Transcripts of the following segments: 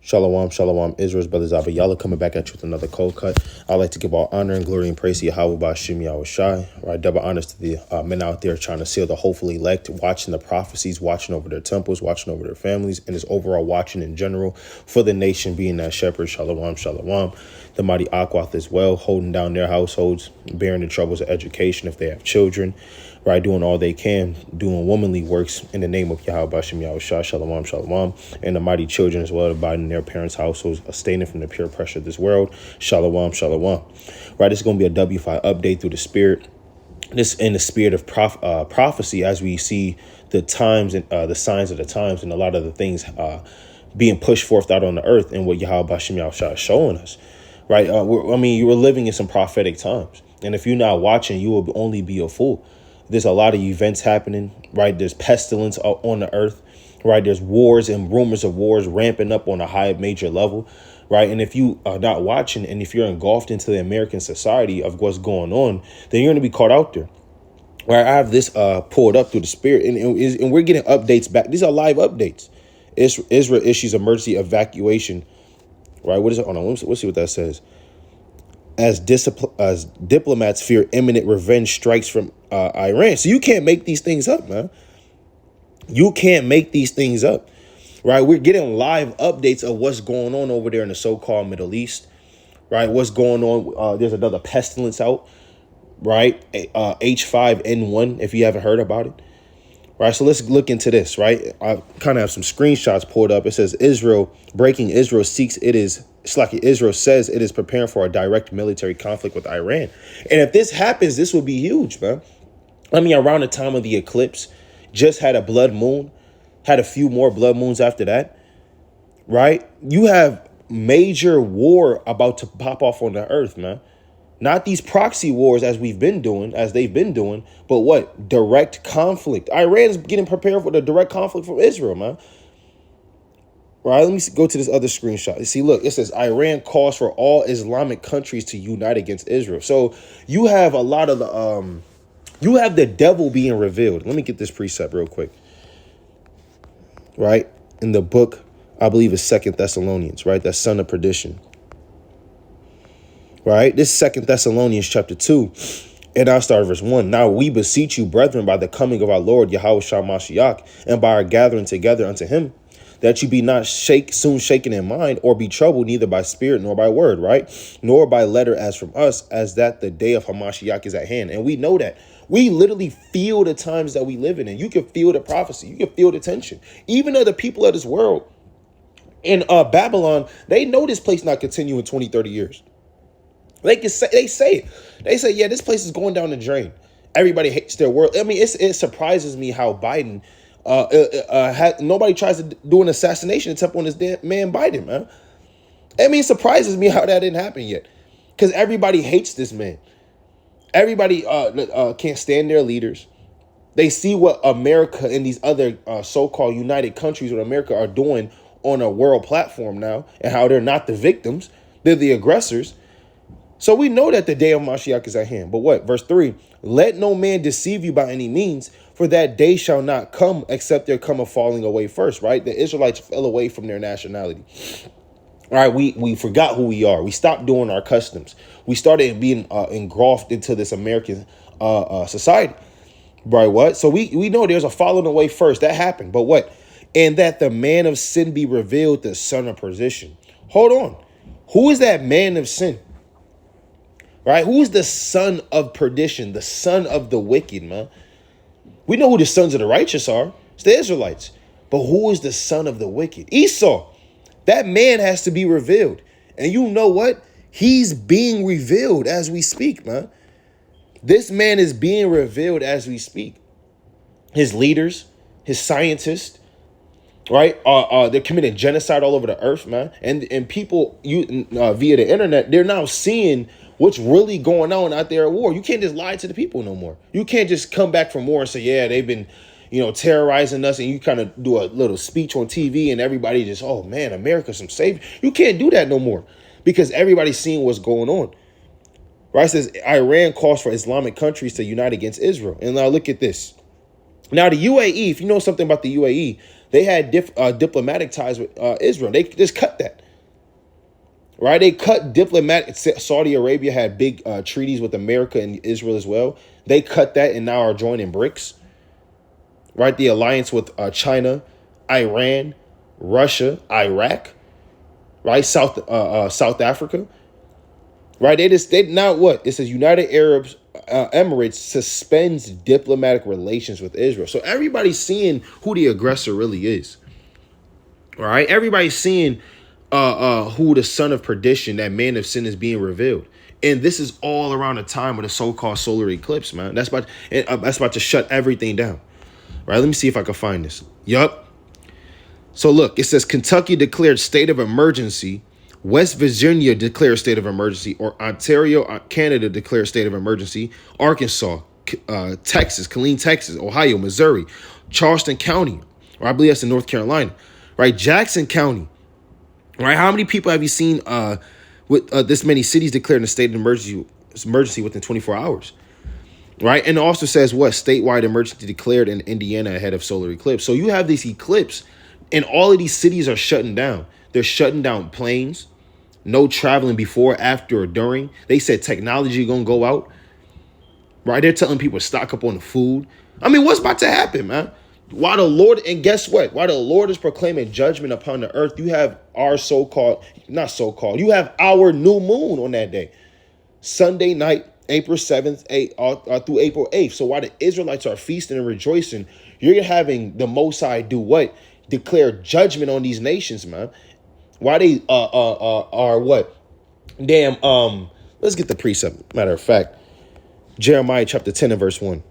Shalom, shalom, Israel's brothers, Abba Yalla coming back at you with another cold cut. I'd like to give all honor and glory and praise to Yahweh Bashim Yahushai. Right, double honors to the men out there trying to seal the hopefully elect, watching the prophecies, watching over their temples, watching over their families, and just overall watching in general for the nation, being that shepherd. Shalom, shalom. The mighty Akwath as well, holding down their households, bearing the troubles of education if they have children. Right, doing all they can, doing womanly works in the name of Yahweh Bashim Yahushua, shalom, shalom, and the mighty children as well, abiding in their parents' households, abstaining from the pure pressure of this world, shalom, shalom. Right, it's going to be a WFI update through the spirit. This in the spirit of prophecy, as we see the times and the signs of the times and a lot of the things being pushed forth out on the earth, and what Yahweh Bashim Yahushua is showing us. Right, you were living in some prophetic times, and if you're not watching, you will only be a fool. There's a lot of events happening, right? There's pestilence on the earth, right? There's wars and rumors of wars ramping up on a high major level, right? And if you are not watching, and if you're engulfed into the American society of what's going on, then you're going to be caught out there. Right? I have this pulled up through the spirit, and we're getting updates back. These are live updates. Israel issues emergency evacuation, right? What is it? Hold on, let's see what that says. As diplomats fear imminent revenge strikes from Iran. So you can't make these things up, man. You can't make these things up, right? We're getting live updates of what's going on over there in the so-called Middle East, right? What's going on? There's another pestilence out, right? H5N1, if you haven't heard about it. Right, so let's look into this, right? I kind of have some screenshots pulled up. It says Israel Israel says it is preparing for a direct military conflict with Iran. And if this happens, this will be huge, man. Around the time of the eclipse, just had a blood moon, had a few more blood moons after that, right? You have major war about to pop off on the earth, man. Not these proxy wars as they've been doing, but what? Direct conflict. Iran is getting prepared for the direct conflict from Israel, man. Right, let me go to this other screenshot. You see, look, it says Iran calls for all Islamic countries to unite against Israel. So you have a lot of you have the devil being revealed. Let me get this precept real quick. Right, in the book, I believe it's 2 Thessalonians, right? That son of perdition. Right, this 2 Thessalonians chapter 2, and I'll start verse 1. Now we beseech you, brethren, by the coming of our Lord Yahweh Shah Mashiach, and by our gathering together unto him, that you be not soon shaken in mind, or be troubled neither by spirit nor by word, right? Nor by letter as from us, as that the day of Hamashiach is at hand. And we know that. We literally feel the times that we live in, and you can feel the prophecy. You can feel the tension. Even though the people of this world in Babylon, they know this place not continuing 20, 30 years. They say, yeah, this place is going down the drain. Everybody hates their world. It surprises me how Biden, nobody tries to do an assassination attempt on this damn man Biden, man. It surprises me how that didn't happen yet, because everybody hates this man. Everybody can't stand their leaders. They see what America and these other so-called united countries with America are doing on a world platform now, and how they're not the victims, they're the aggressors. So we know that the day of Mashiach is at hand. But what? Verse 3, let no man deceive you by any means, for that day shall not come except there come a falling away first, right? The Israelites fell away from their nationality. All right, we forgot who we are. We stopped doing our customs. We started being engulfed into this American society. Right, what? So we know there's a falling away first. That happened. But what? And that the man of sin be revealed, the son of perdition. Hold on. Who is that man of sin? Right? Who is the son of perdition, the son of the wicked, man? We know who the sons of the righteous are. It's the Israelites. But who is the son of the wicked? Esau. That man has to be revealed. And you know what? He's being revealed as we speak, man. This man is being revealed as we speak. His leaders, his scientists, right? They're committing genocide all over the earth, man. And people via the internet, they're now seeing what's really going on out there at war. You can't just lie to the people no more. You can't just come back from war and say, yeah, they've been, terrorizing us, and you kind of do a little speech on TV and everybody just, oh man, America's some savior. You can't do that no more, because everybody's seeing what's going on. Right? It says Iran calls for Islamic countries to unite against Israel. And now look at this. Now the UAE, if you know something about the UAE, They had diplomatic ties with Israel. They just cut that. Right? They cut diplomatic. Saudi Arabia had big treaties with America and Israel as well. They cut that and now are joining BRICS. Right? The alliance with China, Iran, Russia, Iraq, right? South Africa. Right? They now what? It says United Arab Emirates suspends diplomatic relations with Israel. So everybody's seeing who the aggressor really is. All right? Everybody's seeing who the son of perdition, that man of sin, is being revealed. And this is all around the time of the so-called solar eclipse, man. That's about to shut everything down. Right? Let me see if I can find this. Yup. So look, it says Kentucky declared state of emergency. West Virginia declared state of emergency, or Ontario, Canada declared state of emergency. Arkansas, Texas, Killeen, Texas, Ohio, Missouri, Charleston County, or I believe that's in North Carolina, right? Jackson County, right? How many people have you seen with this many cities declaring a state of emergency within 24 hours? Right? And it also says what? Statewide emergency declared in Indiana ahead of solar eclipse. So you have this eclipse and all of these cities are shutting down. They're shutting down planes. No traveling before, after, or during. They said technology going to go out. Right? They're telling people to stock up on the food. I mean, what's about to happen, man? While the Lord, and guess what? While the Lord is proclaiming judgment upon the earth, you have our you have our new moon on that day. Sunday night, April 7th, through April 8th. So while the Israelites are feasting and rejoicing, you're having the Most High do what? Declare judgment on these nations, man. Why they are what? Damn, let's get the precept. Matter of fact, Jeremiah chapter 10 and verse 1.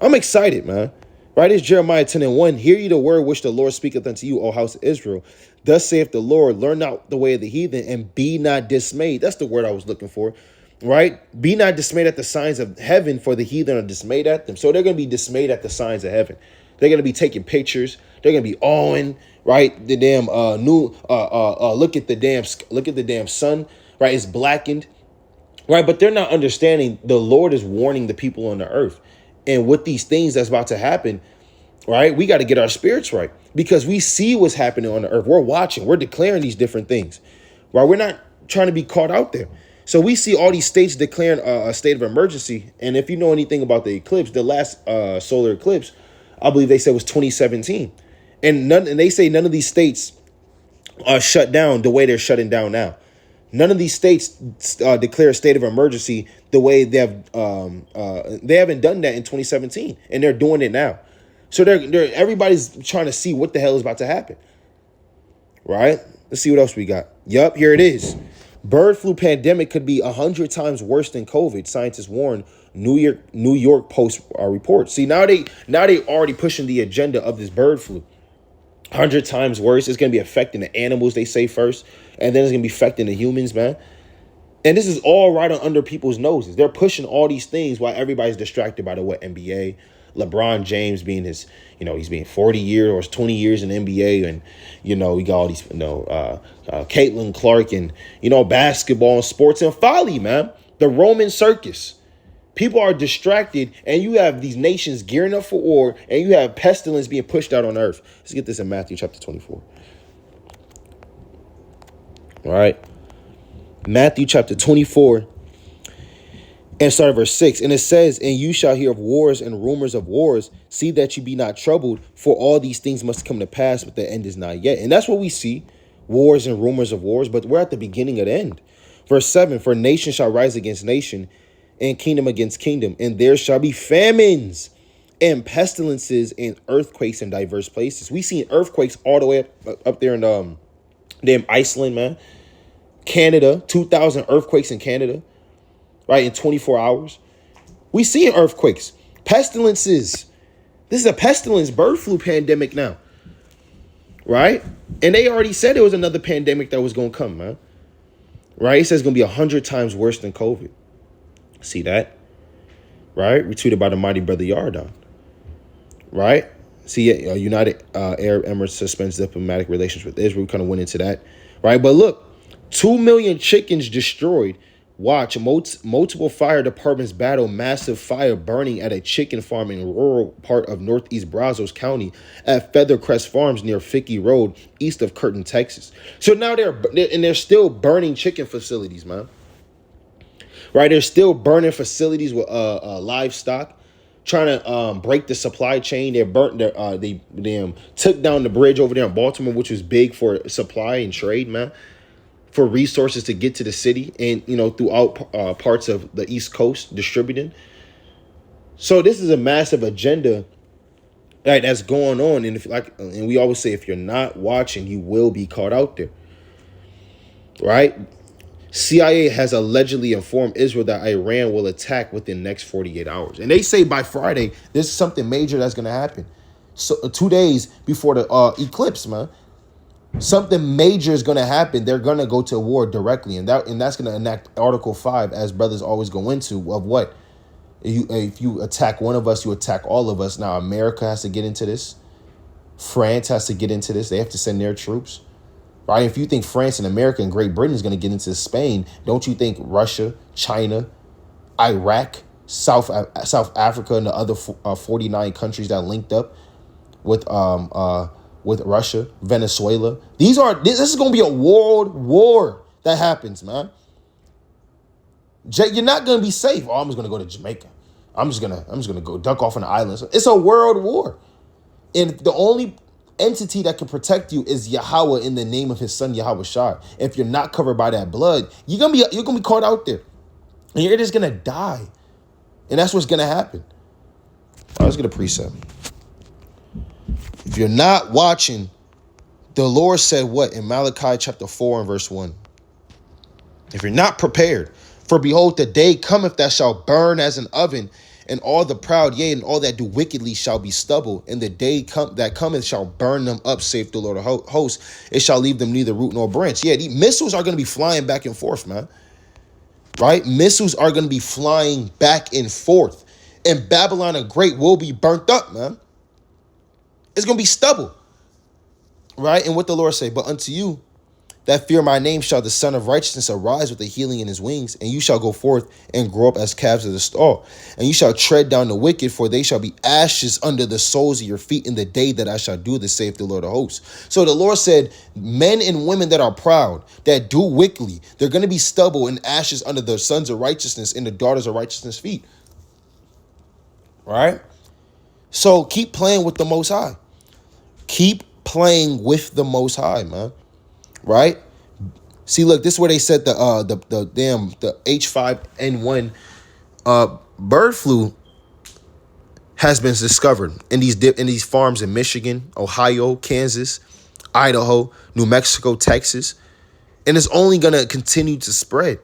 I'm excited, man. Right? It's Jeremiah 10 and 1. Hear ye the word which the Lord speaketh unto you, O house of Israel. Thus saith the Lord, learn not the way of the heathen, and be not dismayed. That's the word I was looking for. Right? Be not dismayed at the signs of heaven, for the heathen are dismayed at them. So they're going to be dismayed at the signs of heaven. They're going to be taking pictures. They're going to be awing, right? The damn look at the damn sun, right? It's blackened, right? But they're not understanding the Lord is warning the people on the earth. And with these things that's about to happen, right? We got to get our spirits right, because we see what's happening on the earth. We're watching, we're declaring these different things, right? We're not trying to be caught out there. So we see all these states declaring a state of emergency. And if you know anything about the eclipse, the last solar eclipse, I believe they said was 2017. And they say none of these states are shut down the way they're shutting down now. None of these states declare a state of emergency the way they haven't done that in 2017, and they're doing it now. So everybody's trying to see what the hell is about to happen. Right? Let's see what else we got. Yup, here it is. Bird flu pandemic could be 100 times worse than COVID. Scientists warn. New York Post report. See, now they already pushing the agenda of this bird flu. 100 times worse. It's going to be affecting the animals, they say first, and then it's going to be affecting the humans, man. And this is all right under people's noses. They're pushing all these things while everybody's distracted by the NBA. LeBron James being he's being 40 years or 20 years in the NBA, and we got all these Caitlin Clark and basketball and sports and folly, man. The Roman circus. People are distracted, and you have these nations gearing up for war, and you have pestilence being pushed out on earth. Let's get this in Matthew chapter 24. All right. Matthew chapter 24 and start at verse 6. And it says, and you shall hear of wars and rumors of wars. See that you be not troubled, for all these things must come to pass, but the end is not yet. And that's what we see, wars and rumors of wars, but we're at the beginning of the end. Verse 7, for nation shall rise against nation, and kingdom against kingdom, and there shall be famines and pestilences and earthquakes in diverse places. We seen earthquakes all the way up there in damn Iceland, man. Canada, 2,000 earthquakes in Canada, right, in 24 hours. We seen earthquakes, pestilences. This is a pestilence, bird flu pandemic now, right? And they already said there was another pandemic that was going to come, man. Right? It says it's going to be 100 times worse than COVID. See that? Right? Retweeted by the mighty brother Yardan. Right? See, United Arab Emirates suspends diplomatic relations with Israel. We kind of went into that. Right? But look, 2 million chickens destroyed, Watch, multiple fire departments battle massive fire burning at a chicken farm in rural part of northeast Brazos County at Feathercrest Farms near Fickey Road, east of Curtin, Texas. So now they're still burning chicken facilities, man. Right? They're still burning facilities with livestock, trying to break the supply chain. They took down the bridge over there in Baltimore, which was big for supply and trade, man, for resources to get to the city and, throughout parts of the East Coast distributing. So this is a massive agenda, right, that's going on. And we always say, if you're not watching, you will be caught out there, right? CIA has allegedly informed Israel that Iran will attack within the next 48 hours. And they say by Friday, there's something major that's going to happen. So 2 days before the eclipse, man. Something major is going to happen. They're going to go to war directly. And that's going to enact Article 5, as brothers always go into, of what? If you attack one of us, you attack all of us. Now, America has to get into this. France has to get into this. They have to send their troops. Right? If you think France and America and Great Britain is going to get into Spain, don't you think Russia, China, Iraq, South Africa, and the other 49 countries that linked up with Russia, Venezuela. This is going to be a world war that happens, man. You're not going to be safe. Oh, I'm just going to go to Jamaica. I'm just going to go duck off on the islands. It's a world war. And the only entity that can protect you is Yahweh, in the name of his son Yahweh Shai. If you're not covered by that blood, you're gonna be caught out there. And you're just gonna die. And that's what's gonna happen. All right, let's get a precept. If you're not watching, the Lord said what in Malachi chapter 4 and verse 1? If you're not prepared, for behold, the day cometh that shall burn as an oven, and all the proud, yea, and all that do wickedly shall be stubble. And the day that cometh shall burn them up, saith the Lord of hosts. It shall leave them neither root nor branch. Yeah, the missiles are going to be flying back and forth, man. Right? Missiles are going to be flying back and forth. And Babylon the Great will be burnt up, man. It's going to be stubble. Right? And what the Lord say, but unto you that fear my name shall the Son of Righteousness arise with the healing in his wings, and you shall go forth and grow up as calves of the stall. And you shall tread down the wicked, for they shall be ashes under the soles of your feet in the day that I shall do this, saith the Lord of hosts. So the Lord said, men and women that are proud, that do wickedly, they're going to be stubble and ashes under the sons of righteousness and the daughters of righteousness' feet. Right? So keep playing with the Most High. Keep playing with the Most High, man. Right? See, look, this is where they said the H5N1 bird flu has been discovered in these farms in Michigan, Ohio, Kansas, Idaho, New Mexico, Texas, and it's only gonna continue to spread.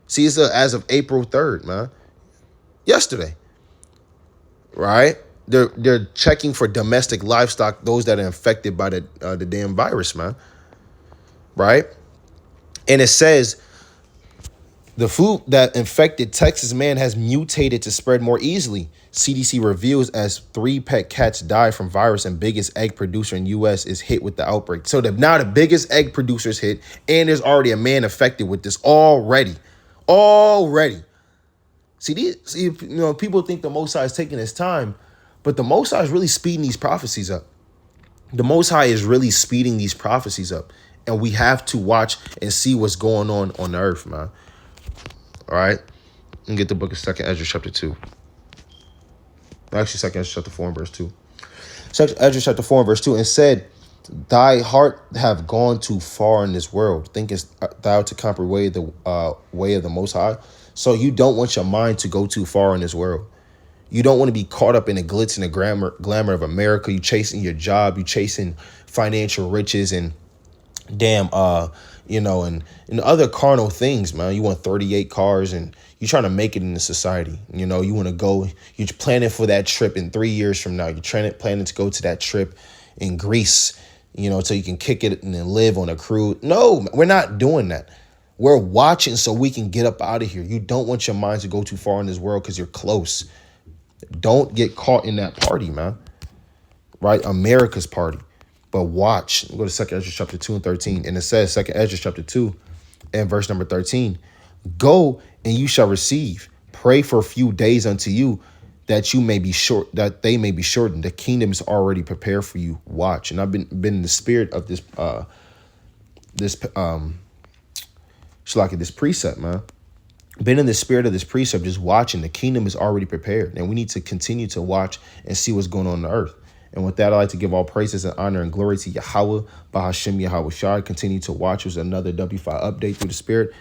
See, it's as of April 3rd, man. Yesterday, right? They're checking for domestic livestock, those that are infected by the damn virus, man. Right? And it says the flu that infected Texas man has mutated to spread more easily. CDC reveals as 3 pet cats die from virus, and biggest egg producer in U.S. is hit with the outbreak. So now the biggest egg producer is hit, and there's already a man affected with this already. See, people think the Most High is taking his time, but the Most High is really speeding these prophecies up. The Most High is really speeding these prophecies up. And we have to watch and see what's going on the earth, man. All right? And get the book of 2nd Ezra chapter 2. Actually, 2nd Ezra chapter 4 and verse 2. 2nd Ezra chapter 4 and verse 2. And said, thy heart have gone too far in this world. Thinkest thou to comprehend the way of the Most High? So you don't want your mind to go too far in this world. You don't want to be caught up in the glitz and the glamour of America. You chasing your job. You chasing financial riches and and other carnal things, man. You want 38 cars and you're trying to make it in the society. You want to go, you're planning for that trip in 3 years from now. You're planning to go to that trip in Greece, so you can kick it and then live on a cruise. No, we're not doing that. We're watching so we can get up out of here. You don't want your mind to go too far in this world because you're close. Don't get caught in that party, man. Right? America's party. But watch, go to 2nd Ezra chapter 2 and 13. And it says, 2nd Ezra chapter 2 and verse number 13. Go and you shall receive. Pray for a few days unto you, that you may be short, that they may be shortened. The kingdom is already prepared for you. Watch. And I've been in the spirit of this this precept, man. Been in the spirit of this precept, just watching. The kingdom is already prepared, and we need to continue to watch and see what's going on the earth. And with that, I'd like to give all praises and honor and glory to Yahweh, Bahashem Yahweh Shai. Continue to watch. It was another WFI update through the spirit.